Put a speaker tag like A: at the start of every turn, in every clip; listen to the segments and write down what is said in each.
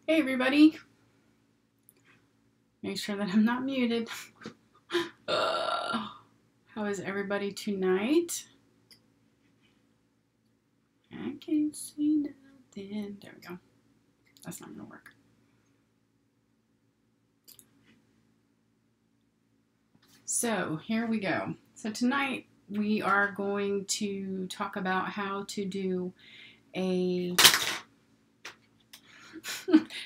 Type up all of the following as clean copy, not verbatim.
A: Hey everybody, make sure that I'm not muted. How is everybody tonight? I can't see nothing. There we go. That's not gonna work. So here we go. So tonight we are going to talk about how to do a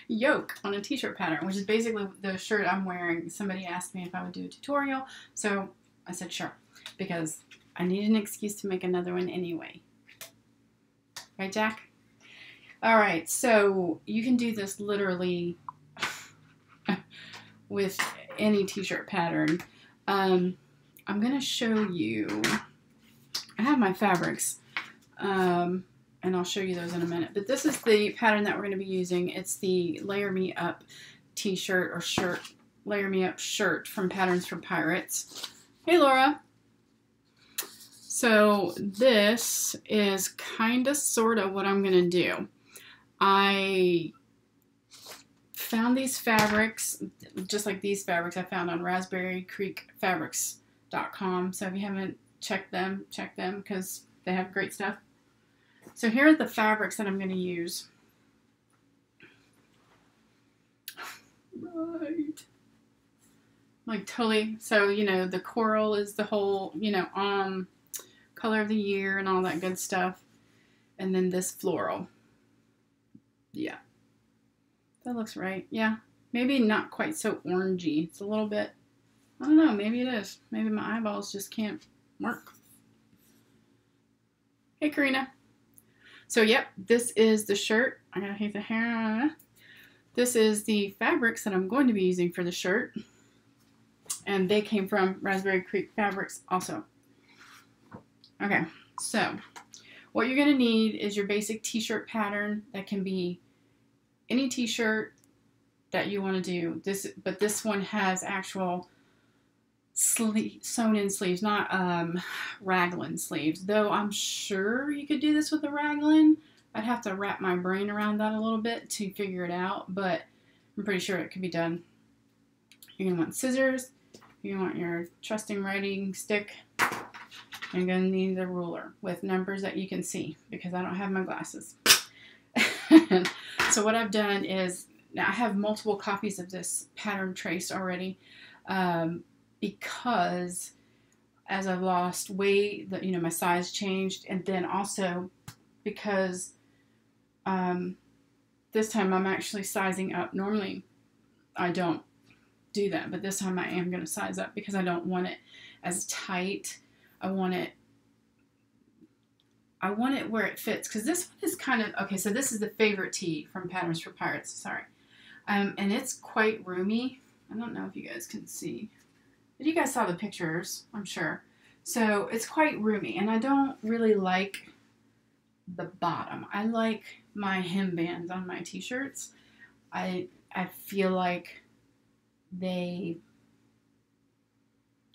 A: yoke on a t-shirt pattern, which is basically the shirt I'm wearing. Somebody asked me if I would do a tutorial, so I said sure, because I need an excuse to make another one anyway. Right, Jack? All right, so you can do this literally with any t-shirt pattern. I'm going to show you, I have my fabrics, and I'll show you those in a minute. But this is the pattern that we're going to be using. It's the Layer Me Up t-shirt or shirt, Layer Me Up shirt from Patterns for Pirates. Hey, Laura. So this is kind of sort of what I'm going to do. I found these fabrics, just like these fabrics I found on raspberrycreekfabrics.com. So if you haven't checked them, check them because they have great stuff. So here are the fabrics that I'm going to use. Right. Like totally, so, you know, the coral is the whole, you know, color of the year and all that good stuff. And then this floral. Yeah. That looks right. Yeah. Maybe not quite so orangey. It's a little bit, I don't know, maybe it is. Maybe my eyeballs just can't work. Hey, Karina. So, yep, this is the shirt. I gotta hate the hair. This is the fabrics that I'm going to be using for the shirt. And they came from Raspberry Creek Fabrics also. Okay, so what you're gonna need is your basic t-shirt pattern. That can be any t-shirt that you want to do. But this one has actual sewn-in sleeves, not raglan sleeves. Though I'm sure you could do this with a raglan. I'd have to wrap my brain around that a little bit to figure it out, but I'm pretty sure it could be done. You're going to want scissors. You're going to want your trusting writing stick. You're going to need a ruler with numbers that you can see because I don't have my glasses. So what I've done is, now I have multiple copies of this pattern traced already because as I've lost weight, you know, my size changed, and then also because this time I'm actually sizing up. Normally I don't do that, but this time I am going to size up because I don't want it as tight. I want it I want it where it fits, because this one is kind of, okay, so this is the favorite tee from Patterns for Pirates, sorry. And it's quite roomy. I don't know if you guys can see. But you guys saw the pictures, I'm sure. So it's quite roomy, and I don't really like the bottom. I like my hem bands on my t-shirts. I feel like they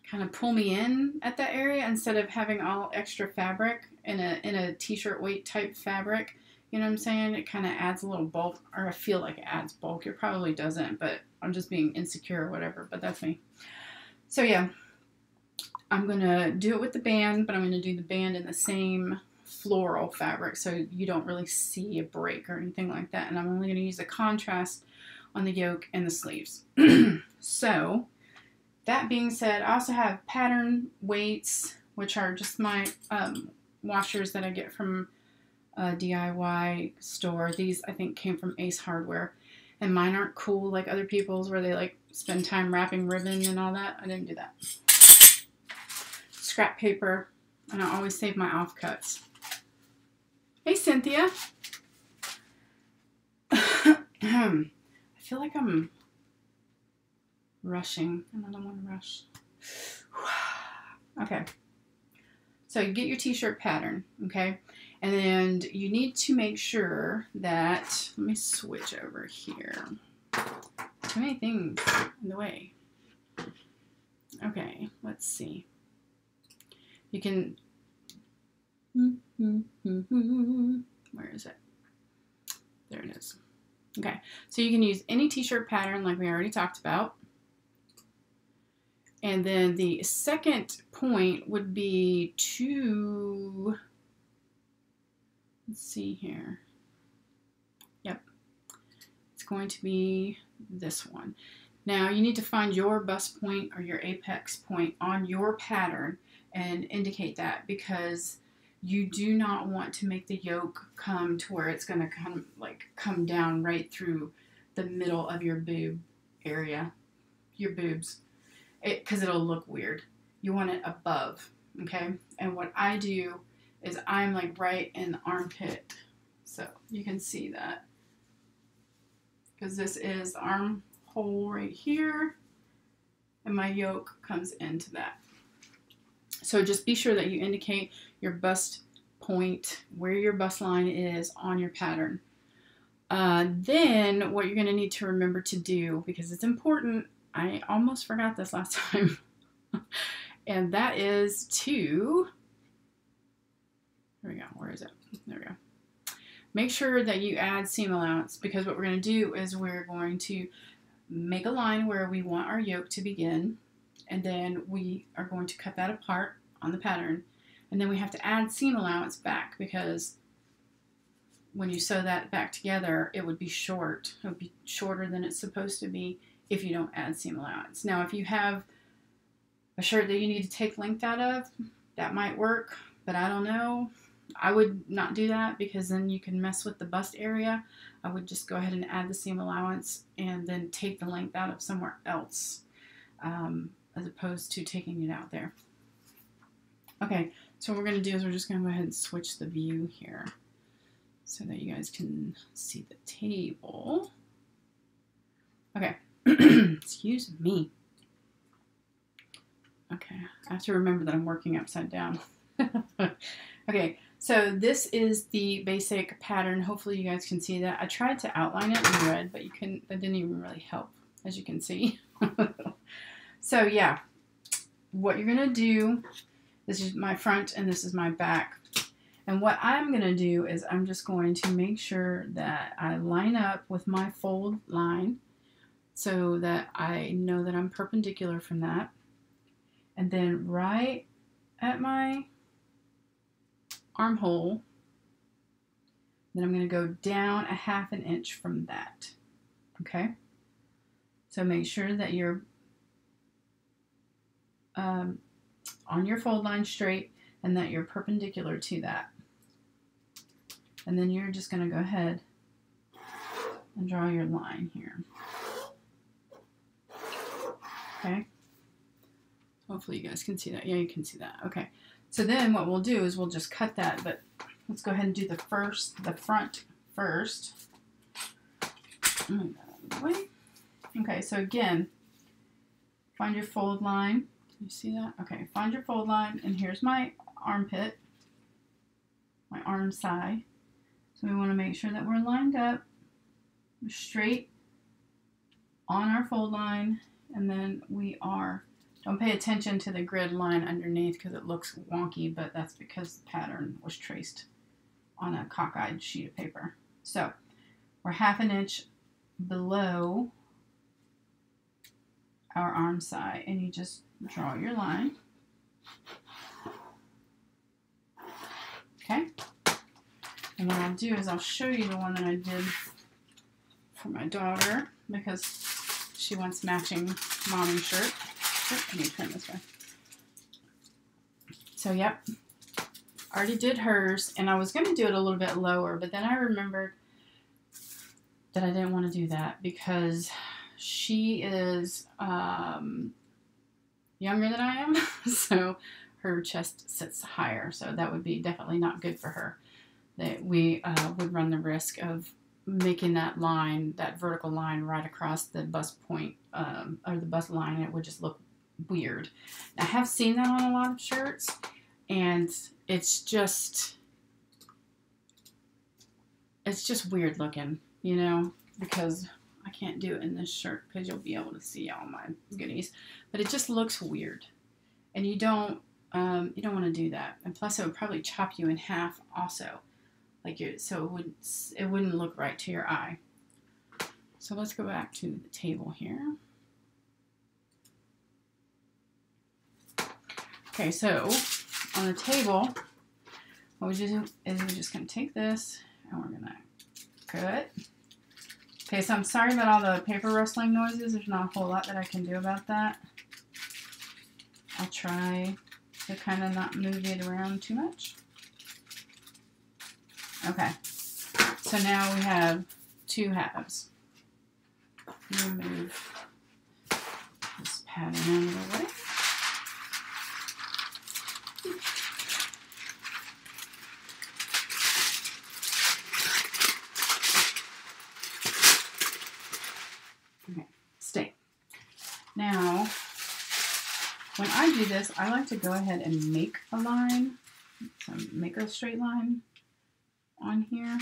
A: kind of pull me in at that area instead of having all extra fabric in a t-shirt weight type fabric. You know what I'm saying? It kind of adds a little bulk, or I feel like it adds bulk. It probably doesn't, but I'm just being insecure or whatever, but that's me. So yeah, I'm going to do it with the band, but I'm going to do the band in the same floral fabric so you don't really see a break or anything like that. And I'm only going to use the contrast on the yoke and the sleeves. So that being said, I also have pattern weights, which are just my washers that I get from a DIY store. These, I think, came from Ace Hardware. And mine aren't cool like other people's where they like spend time wrapping ribbon and all that. I didn't do that. Scrap paper. And I always save my offcuts. Hey, Cynthia. I feel like I'm rushing, and I don't want to rush. Okay. So you get your t-shirt pattern, okay? And then you need to make sure that, let me switch over here. Too many things in the way. Okay, let's see. You can, where is it? There it is. Okay, so you can use any t-shirt pattern like we already talked about. And then the second point would be to, let's see here. Yep, it's going to be this one. Now you need to find your bust point or your apex point on your pattern and indicate that, because you do not want to make the yoke come to where it's going to come down right through the middle of your boob area, your boobs, because it'll look weird. You want it above, okay? And what I do is I'm like right in the armpit, so you can see that, because this is the armhole right here, and my yoke comes into that. So just be sure that you indicate your bust point, where your bust line is on your pattern. Then what you're going to need to remember to do, because it's important, I almost forgot this last time, and that is to, here we go, where is it? There we go. Make sure that you add seam allowance, because what we're going to do is we're going to make a line where we want our yoke to begin, and then we are going to cut that apart on the pattern, and then we have to add seam allowance back, because when you sew that back together, it would be short. It would be shorter than it's supposed to be if you don't add seam allowance. Now, if you have a shirt that you need to take length out of, that might work, but I don't know. I would not do that, because then you can mess with the bust area. I would just go ahead and add the seam allowance and then take the length out of somewhere else, as opposed to taking it out there. Okay, so what we're going to do is we're just going to go ahead and switch the view here so that you guys can see the table. Okay, excuse me. Okay, I have to remember that I'm working upside down. Okay, so this is the basic pattern. Hopefully you guys can see that. I tried to outline it in red, but you couldn't, that didn't even really help, as you can see. So yeah, what you're gonna do, this is my front and this is my back. And what I'm gonna do is I'm just going to make sure that I line up with my fold line so that I know that I'm perpendicular from that. And then right at my armhole, then I'm going to go down 1/2 inch from that. Okay? So make sure that you're on your fold line straight and that you're perpendicular to that. And then you're just going to go ahead and draw your line here. Okay? Hopefully you guys can see that. Yeah, you can see that. Okay. So then what we'll do is we'll just cut that, but let's go ahead and do the front first. Move that out of the way. Okay, so again, find your fold line. You see that? Okay, find your fold line, and here's my armpit, my arm side. So we want to make sure that we're lined up straight on our fold line, and then we are, don't pay attention to the grid line underneath because it looks wonky, but that's because the pattern was traced on a cockeyed sheet of paper. So we're 1/2 inch below our arm side, and you just draw your line. Okay, and what I'll do is I'll show you the one that I did for my daughter because she wants matching mommy shirt. Oh, let me turn this way. So yep, already did hers, and I was going to do it a little bit lower, but then I remembered that I didn't want to do that because she is younger than I am, so her chest sits higher, so that would be definitely not good for her. That we would run the risk of making that line, that vertical line right across the bust point, or the bust line, and it would just look weird. I have seen that on a lot of shirts, and it's just weird looking, you know, because I can't do it in this shirt because you'll be able to see all my goodies, but it just looks weird, and you don't want to do that. And plus, it would probably chop you in half also, like so it wouldn't look right to your eye. So let's go back to the table here. Okay, so on the table, what we do is we're just going to take this and we're going to cut. Okay, so I'm sorry about all the paper rustling noises. There's not a whole lot that I can do about that. I'll try to kind of not move it around too much. Okay, so now we have 2 halves. Remove this pattern out of the way. Okay, stay. Now, when I do this, I like to go ahead and make a line. So make a straight line on here.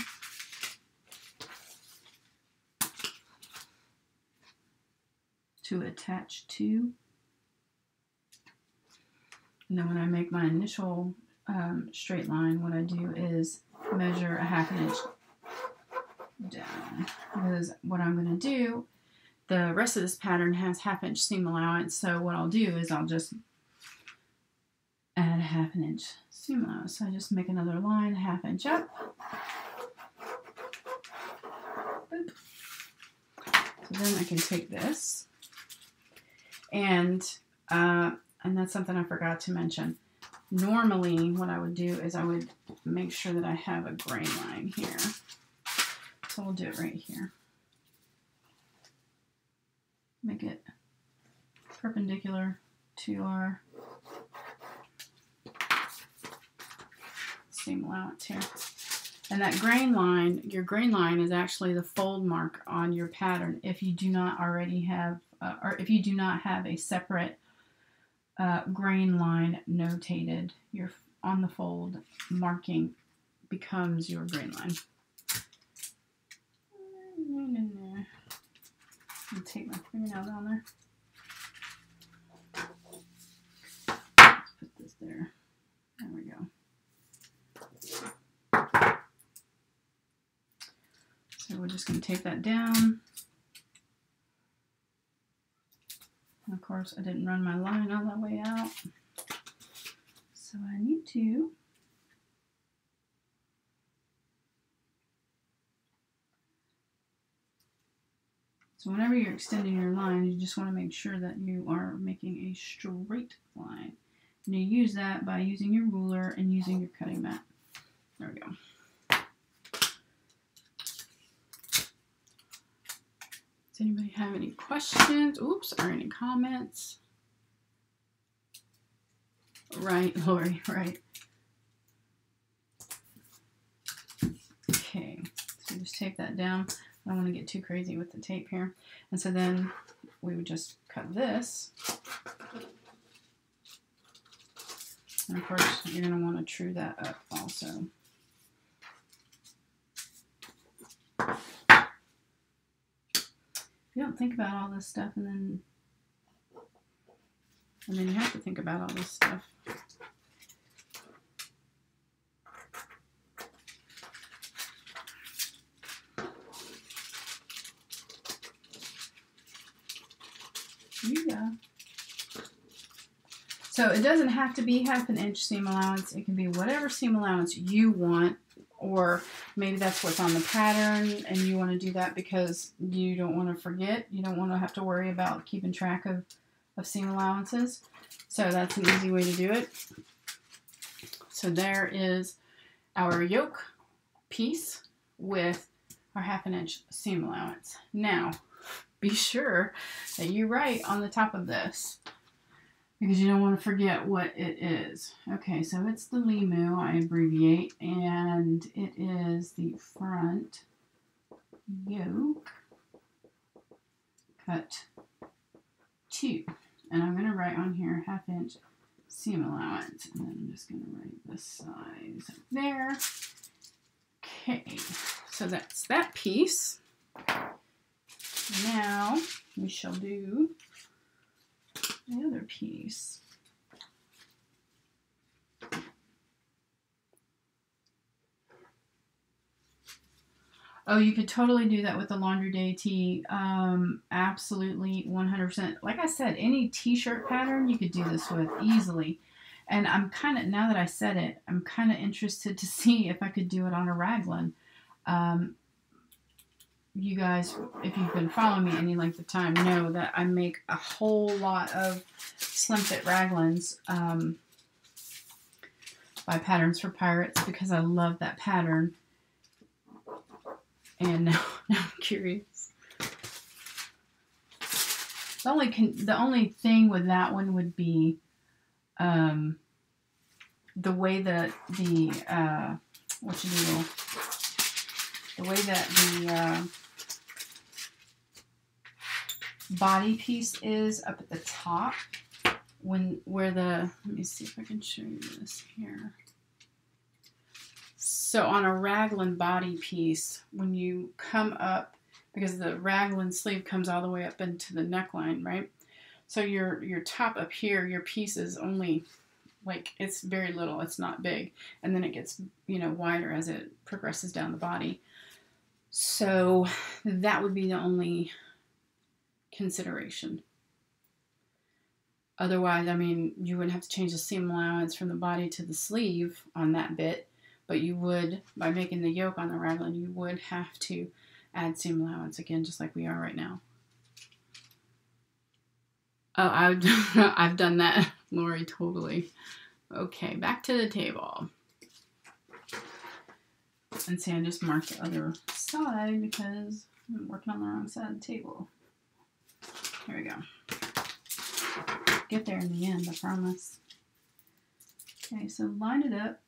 A: To attach to. And then when I make my initial straight line, what I do is measure a 1/2 inch down. Because what I'm going to do, the rest of this pattern has 1/2 inch seam allowance, so what I'll do is I'll just add a 1/2 inch seam allowance. So I just make another line, 1/2 inch up. Boop. So then I can take this, and that's something I forgot to mention. Normally, what I would do is I would make sure that I have a grain line here. So we'll do it right here. Make it perpendicular to our seam allowance here. And that grain line, your grain line is actually the fold mark on your pattern if you do not already have, or if you do not have a separate grain line notated, your on the fold marking becomes your grain line. I'll take my fingernail down there. Let's put this there. There we go. So we're just going to take that down. And of course, I didn't run my line all the way out. So I need to So whenever you're extending your line, you just want to make sure that you are making a straight line. And you use that by using your ruler and using your cutting mat. There we go. Does anybody have any questions? Oops, or any comments? Right, Lori, right. tape that down. I don't want to get too crazy with the tape here. And so then we would just cut this. And of course, you're going to want to true that up also. You don't think about all this stuff, and then you have to think about all this stuff. Yeah. So it doesn't have to be 1/2 inch seam allowance. It can be whatever seam allowance you want, or maybe that's what's on the pattern and you want to do that because you don't want to forget. You don't want to have to worry about keeping track of seam allowances. So that's an easy way to do it. So there is our yoke piece with our 1/2 inch seam allowance. Now, be sure that you write on the top of this, because you don't want to forget what it is. Okay, so it's the limu, I abbreviate, and it is the front yoke cut 2. And I'm going to write on here 1/2 inch seam allowance, and then I'm just going to write the size up there. Okay, so that's that piece. Now we shall do the other piece. Oh, you could totally do that with the laundry day tee. Absolutely, 100%. Like I said, any t-shirt pattern you could do this with easily. And I'm kind of, now that I said it, I'm kind of interested to see if I could do it on a raglan. You guys, if you've been following me any length of time, know that I make a whole lot of slim fit raglans by Patterns for Pirates because I love that pattern. And now I'm curious. The only thing with that one would be the way that the body piece is up at the top, let me see if I can show you this here. So on a raglan body piece, when you come up, because the raglan sleeve comes all the way up into the neckline, right? So your top up here, your piece is only, like, it's very little, it's not big. And then it gets, wider as it progresses down the body. So that would be the only consideration. Otherwise, I mean, you wouldn't have to change the seam allowance from the body to the sleeve on that bit, but you would, by making the yoke on the raglan, you would have to add seam allowance again, just like we are right now. Oh, I've done that, Lori, totally. Okay, back to the table. And see, I just marked the other side because I'm working on the wrong side of the table. Here we go. Get there in the end, I promise. Okay, so line it up.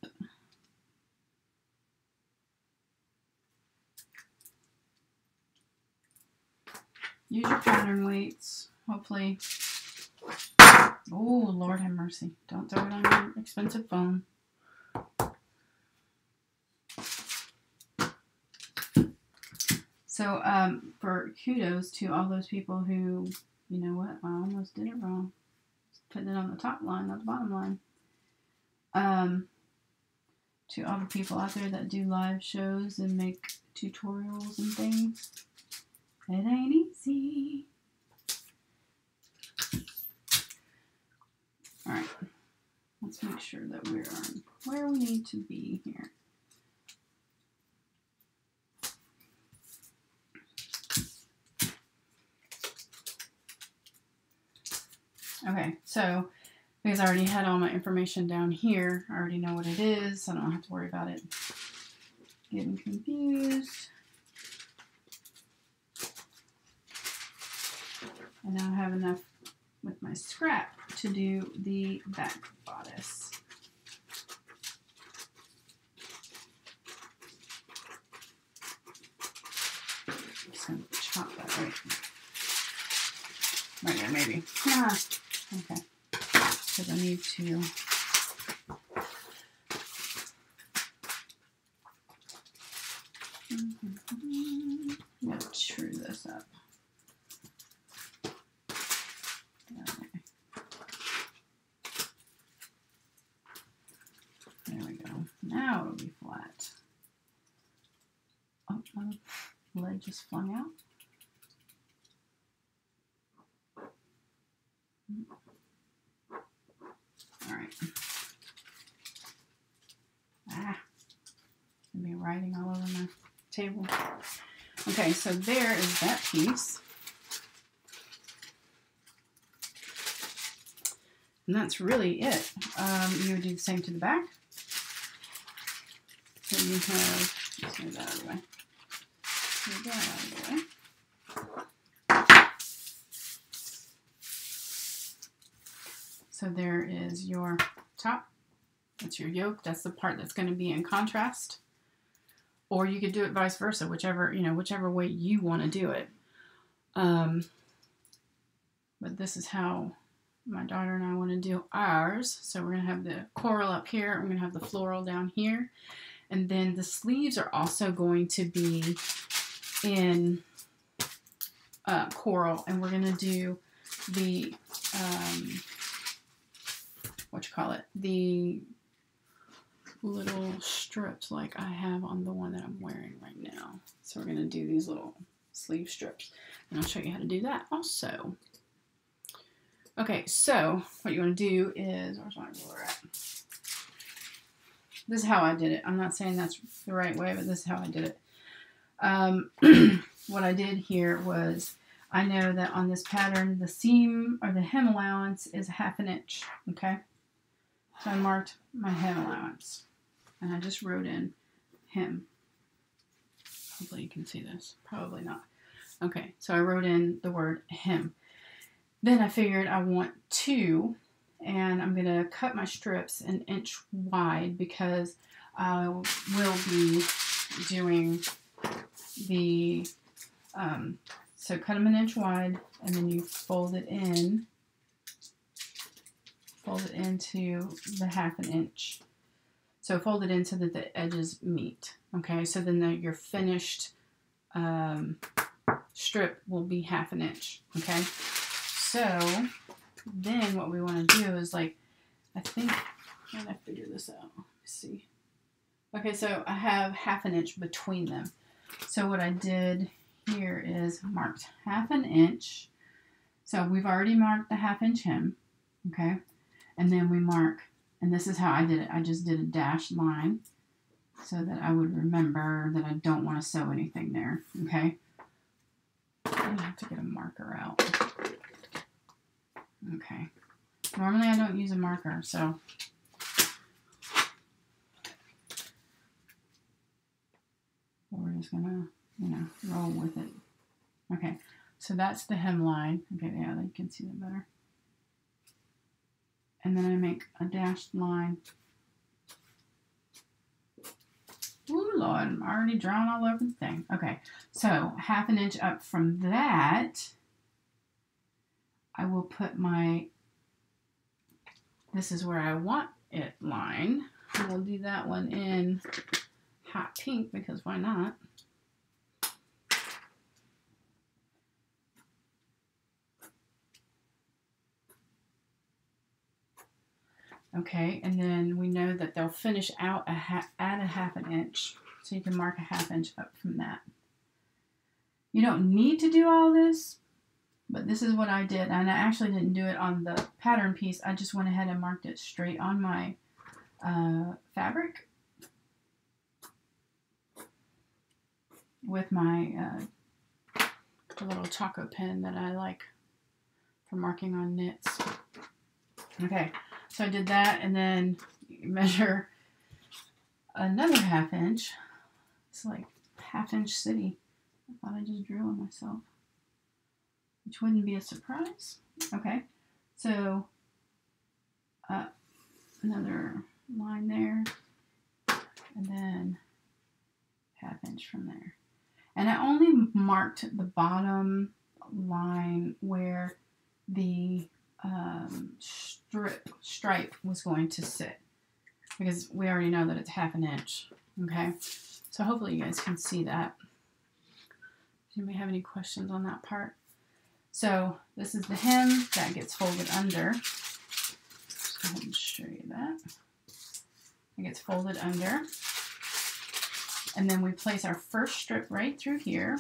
A: Use your pattern weights, hopefully. Oh, Lord have mercy. Don't throw it on your expensive phone. So, for kudos to all those people who, you know what, I almost did it wrong. Putting it on the top line, not the bottom line. To all the people out there that do live shows and make tutorials and things. It ain't easy. Alright, let's make sure that we're on where we need to be here. Okay, so because I already had all my information down here, I already know what it is, so I don't have to worry about it getting confused. And now I have enough with my scrap to do the back bodice. just going to chop that right there, maybe. Ah, okay. Because I need to... I'm going to true this up. Okay. There we go. Now it'll be flat. Oh, my leg just flung out. All right. Ah, it's gonna be writing all over my table. Okay, so there is that piece. And that's really it. You would do the same to the back. So you have, let's move that out of the way. Move that out of the way. So there is your top. That's your yoke. That's the part that's going to be in contrast. Or you could do it vice versa, whichever way you want to do it. But this is how my daughter and I want to do ours. So we're going to have the coral up here. We're going to have the floral down here. And then the sleeves are also going to be in coral. And we're going to do the, the little strips like I have on the one that I'm wearing right now. So we're going to do these little sleeve strips. And I'll show you how to do that also. Okay, so what you want to do is, where's my ruler at? This is how I did it. I'm not saying that's the right way, but this is how I did it. What I did here was, I know that on this pattern, the seam or the hem allowance is 1/2 inch, okay? So I marked my hem allowance, and I just wrote in hem. Hopefully you can see this. Probably not. Okay, so I wrote in the word hem. Then I figured I want 2, and I'm going to cut my strips 1 inch wide because I will be doing the, so cut them 1 inch wide, and then you fold it into the 1/2 inch. So fold it in so that the edges meet. Okay, so then your finished strip will be 1/2 inch. Okay, so then what we want to do is, like, I think, how did I figure this out? Let's see. Okay, so I have 1/2 inch between them. So what I did here is marked 1/2 inch. So we've already marked the 1/2 inch hem. Okay, and then we mark, and this is how I did it. I just did a dashed line so that I would remember that I don't want to sew anything there. Okay, I have to get a marker out. Okay, normally I don't use a marker, so we're just gonna, roll with it. Okay, so that's the hemline. Okay, yeah, you can see that better. And then I make a dashed line. Ooh, Lord, I'm already drawing all over the thing. Okay, so 1/2 inch up from that, I will put my, this is where I want it line. And we'll do that one in hot pink because why not? Okay, and then we know that they'll finish out at a 1/2 inch. So you can mark a 1/2 inch up from that. You don't need to do all this, but this is what I did. And I actually didn't do it on the pattern piece. I just went ahead and marked it straight on my fabric with my little taco pen that I like for marking on knits. Okay, so I did that, and then you measure another 1/2 inch. It's like 1/2 inch city. I thought I just drew on myself, which wouldn't be a surprise. Okay, so another line there, and then 1/2 inch from there. And I only marked the bottom line where the stripe was going to sit, because we already know that it's 1/2 inch. Okay, so hopefully you guys can see that. Do you have any questions on that part? So this is the hem that gets folded under. Just go ahead and show you that. It gets folded under. And then we place our first strip right through here.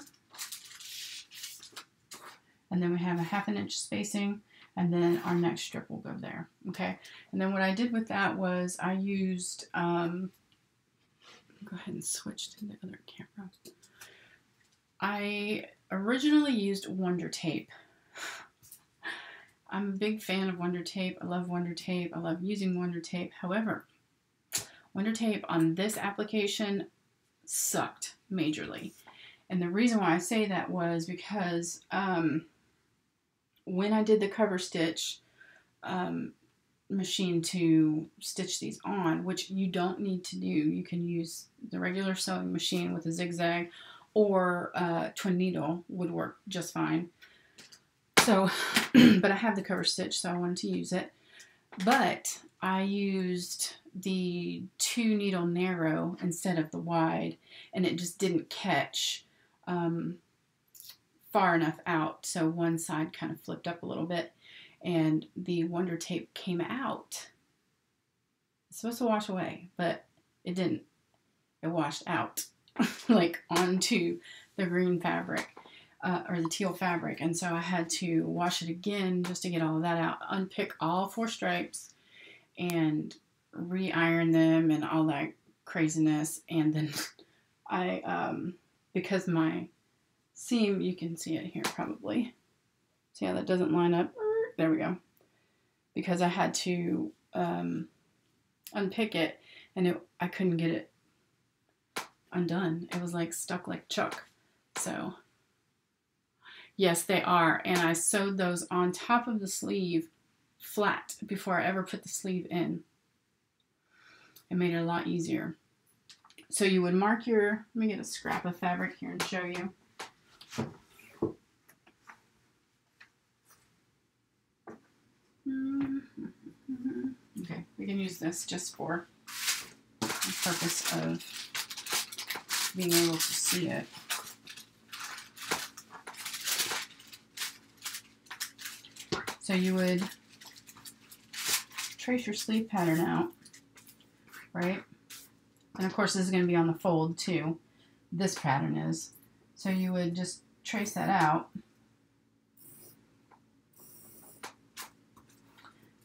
A: And then we have a 1/2 inch spacing, and then our next strip will go there. Okay. And then what I did with that was I used, go ahead and switch to the other camera. I originally used Wonder Tape. I'm a big fan of Wonder Tape. I love Wonder Tape. I love using Wonder Tape. However, Wonder Tape on this application sucked majorly. And the reason why I say that was because when I did the cover stitch machine to stitch these on, which you don't need to do, you can use the regular sewing machine with a zigzag, or twin needle would work just fine. So, but I have the cover stitch, so I wanted to use it. But I used the 2 needle narrow instead of the wide, and it just didn't catch far enough out. So one side kind of flipped up a little bit, and the Wonder Tape came out. It's supposed to wash away, but it didn't. It washed out like onto the green fabric. Or the teal fabric, and so I had to wash it again just to get all of that out, unpick all 4 stripes, and re-iron them and all that craziness. And then I, because my seam, you can see it here probably. See how that doesn't line up? There we go. Because I had to unpick it, and I couldn't get it undone. It was like stuck like Chuck. So yes, they are. And I sewed those on top of the sleeve flat before I ever put the sleeve in. It made it a lot easier. So you would mark your, let me get a scrap of fabric here and show you. Okay, we can use this just for the purpose of being able to see it. So you would trace your sleeve pattern out, right? And of course this is going to be on the fold too. This pattern is. So you would just trace that out.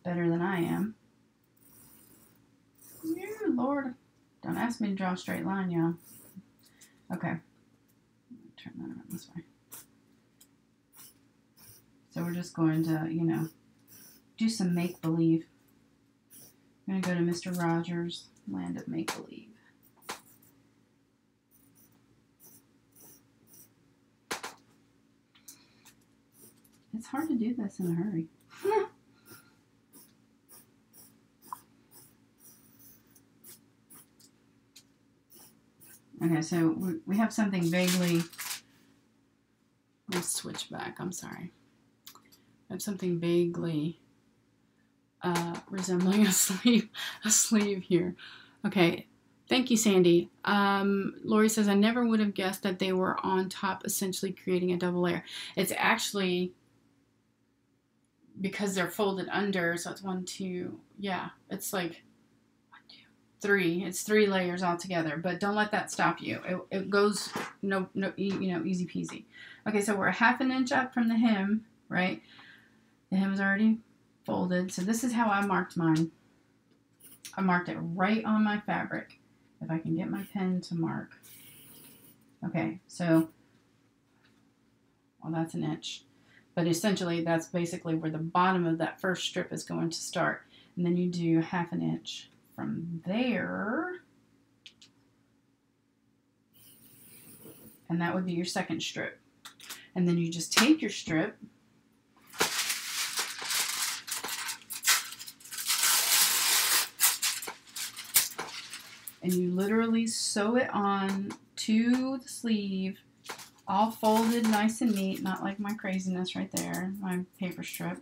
A: Better than I am. Dear Lord, don't ask me to draw a straight line, y'all. Okay. Turn that around this way. So we're just going to, you know, do some make-believe. I'm going to go to Mr. Rogers' Land of Make-Believe. It's hard to do this in a hurry. Okay, so we have something vaguely... Let's switch back, I'm sorry. I have something vaguely resembling a sleeve here. Okay, thank you, Sandy. Lori says, I never would have guessed that they were on top, essentially creating a double layer. It's actually because they're folded under, so it's 1, 2, yeah, it's like 1, 2, 3. It's 3 layers all together, but don't let that stop you. It goes no, you know, easy peasy. Okay, so we're 1/2 inch up from the hem, right? The hem is already folded. So this is how I marked mine. I marked it right on my fabric. If I can get my pen to mark. Okay, so, well, that's 1 inch. But essentially, that's basically where the bottom of that first strip is going to start. And then you do 1/2 inch from there. And that would be your second strip. And then you just take your strip, and you literally sew it on to the sleeve all folded nice and neat, not like my craziness right there, my paper strip.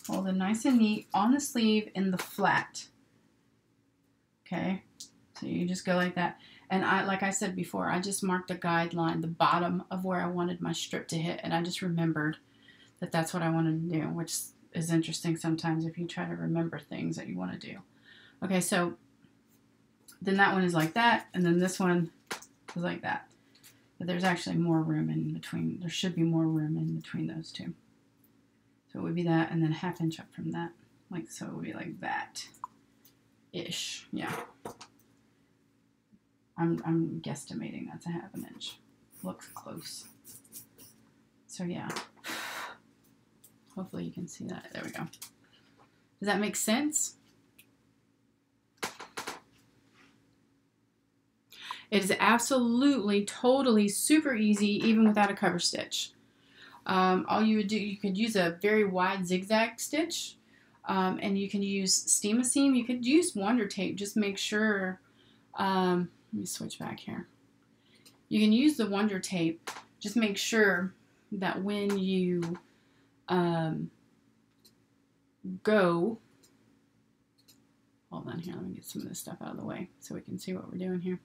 A: Folded nice and neat on the sleeve in the flat. Okay, so you just go like that. And like I said before, I just marked the guideline, the bottom of where I wanted my strip to hit, and I just remembered that that's what I wanted to do, which is interesting sometimes if you try to remember things that you want to do. Okay, so then that one is like that, and then this one is like that. But there's actually more room in between. There should be more room in between those two. So it would be that, and then 1/2 inch up from that. Like, so it would be like that-ish, yeah. I'm guesstimating that's 1/2 inch. Looks close. So yeah. Hopefully you can see that. There we go. Does that make sense? It is absolutely, totally super easy, even without a cover stitch. All you would do, you could use a very wide zigzag stitch, and you can use steam a seam. You could use Wonder Tape. Just make sure. Let me switch back here. You can use the Wonder Tape. Just make sure that when you go, hold on here, let me get some of this stuff out of the way so we can see what we're doing here.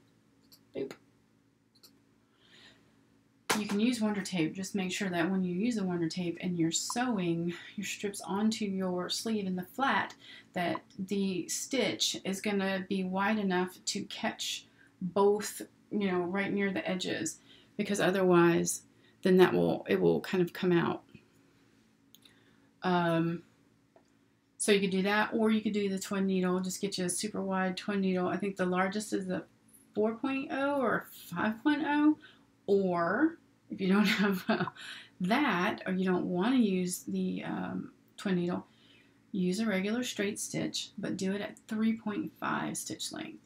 A: Boop. You can use Wonder Tape. Just make sure that when you use the Wonder Tape and you're sewing your strips onto your sleeve in the flat, that the stitch is going to be wide enough to catch both, you know, right near the edges, because otherwise then it will kind of come out. So you could do that, or you could do the twin needle. Just get you a super wide twin needle. I think the largest is a 4.0 or 5.0, or if you don't have that, or you don't want to use the twin needle, use a regular straight stitch, but do it at 3.5 stitch length.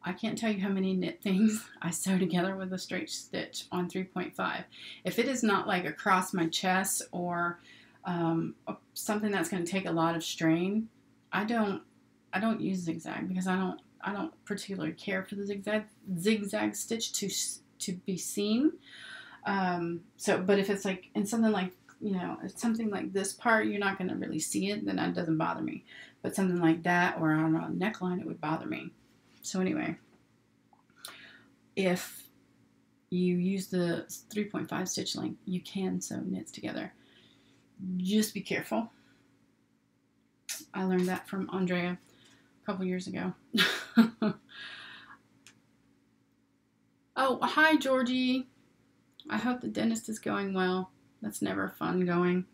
A: I can't tell you how many knit things I sew together with a straight stitch on 3.5. If it is not like across my chest or something that's going to take a lot of strain, I don't use zigzag, because I don't particularly care for the zigzag stitch to be seen. But if it's like in something like, you know, it's something like this part, you're not going to really see it, then that doesn't bother me. But something like that, or on a neckline, it would bother me. So anyway, if you use the 3.5 stitch length, you can sew knits together. Just be careful. I learned that from Andrea a couple years ago. Oh, hi, Georgie. I hope the dentist is going well. That's never fun going.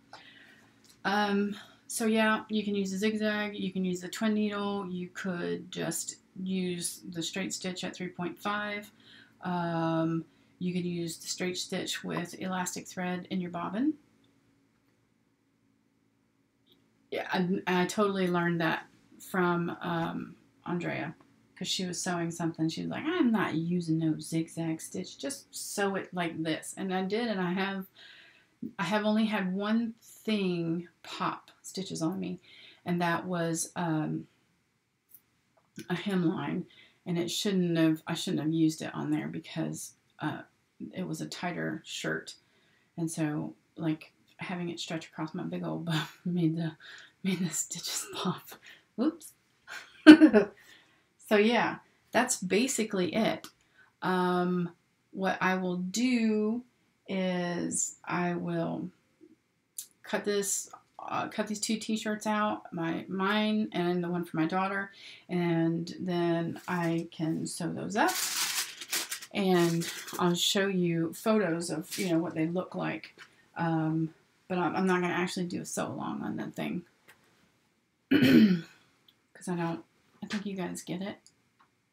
A: So yeah, you can use a zigzag. You can use the twin needle. You could just use the straight stitch at 3.5. You could use the straight stitch with elastic thread in your bobbin. Yeah, I totally learned that from Andrea, because she was sewing something. She was like, I'm not using no zigzag stitch. Just sew it like this. And I did, and I have only had one thing pop stitches on me, and that was a hemline, and I shouldn't have used it on there, because it was a tighter shirt, and so like having it stretch across my big old butt made the stitches pop. Whoops. So yeah, that's basically it. What I will do is I will cut these two t-shirts out, mine and the one for my daughter, and then I can sew those up, and I'll show you photos of, you know, what they look like. But I'm not going to actually do a sew along on that thing, because I think you guys get it.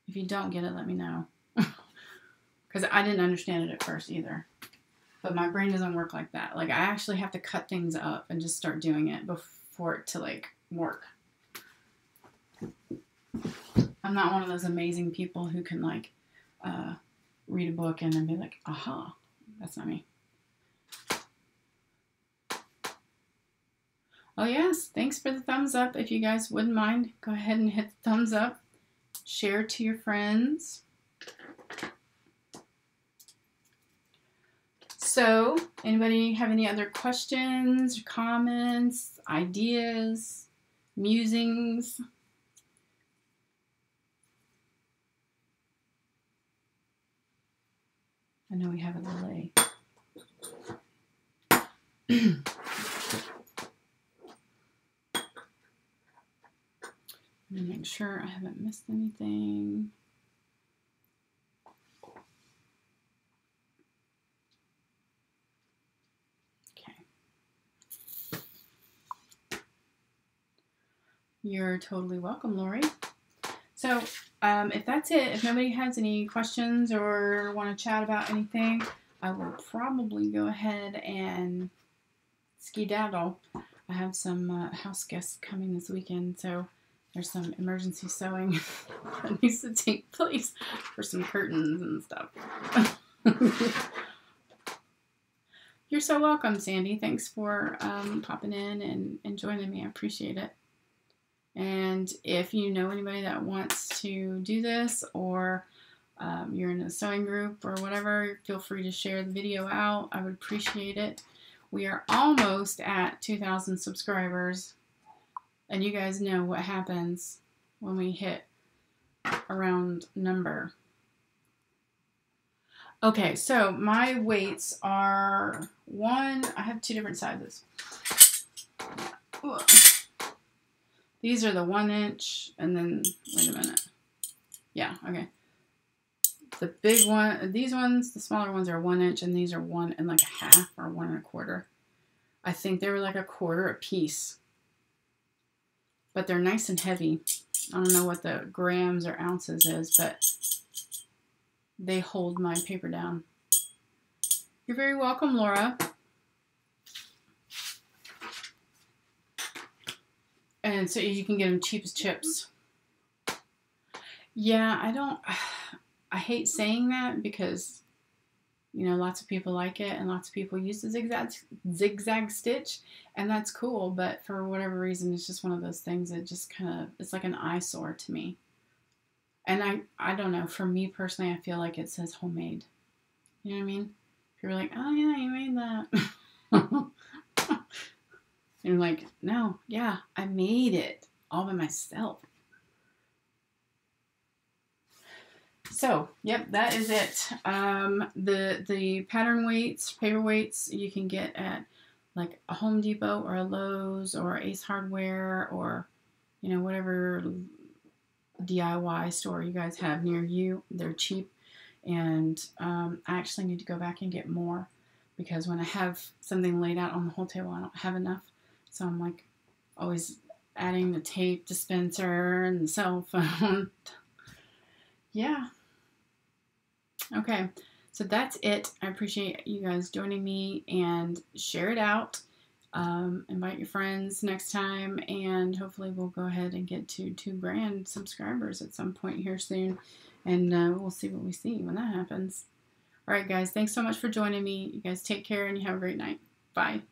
A: If you don't get it, let me know, because I didn't understand it at first either. But my brain doesn't work like that. Like, I actually have to cut things up and just start doing it before it to, like, work. I'm not one of those amazing people who can, like, read a book and then be like, aha. That's not me. Oh, yes. Thanks for the thumbs up. If you guys wouldn't mind, go ahead and hit the thumbs up. Share to your friends. So, anybody have any other questions, comments, ideas, musings? I know we have a delay. Let me make sure I haven't missed anything. Okay. You're totally welcome, Lori. So, if that's it, if nobody has any questions or want to chat about anything, I will probably go ahead and skedaddle. I have some house guests coming this weekend, so there's some emergency sewing that needs to take place for some curtains and stuff. You're so welcome, Sandy. Thanks for popping in and joining me. I appreciate it. And if you know anybody that wants to do this, or you're in a sewing group or whatever, feel free to share the video out. I would appreciate it. We are almost at 2,000 subscribers, and you guys know what happens when we hit a round number. Okay, so my weights are I have two different sizes. Ugh. These are the 1 inch, and then, wait a minute. Yeah, okay. The big one, these ones, the smaller ones are 1 inch, and these are 1 and like a half or 1 1/4. I think they were like 1/4 a piece. But they're nice and heavy. I don't know what the grams or ounces is, but they hold my paper down. You're very welcome, Laura. And so you can get them cheap as chips. Yeah, I hate saying that because, you know, lots of people like it and lots of people use the zigzag stitch, and that's cool, but for whatever reason, it's just one of those things that just kind of, it's like an eyesore to me. And I don't know, for me personally, I feel like it says homemade. You know what I mean? People are like, oh yeah, you made that. And you're like, no, yeah, I made it all by myself. So, yep, that is it. The pattern weights, paper weights, you can get at like a Home Depot or a Lowe's or Ace Hardware or, you know, whatever DIY store you guys have near you. They're cheap. And I actually need to go back and get more, because when I have something laid out on the whole table, I don't have enough. So I'm like always adding the tape dispenser and the cell phone. Yeah. Okay. So that's it. I appreciate you guys joining me, and share it out. Invite your friends next time, and hopefully we'll go ahead and get to 2 grand subscribers at some point here soon. And we'll see what we see when that happens. All right, guys. Thanks so much for joining me. You guys take care, and you have a great night. Bye.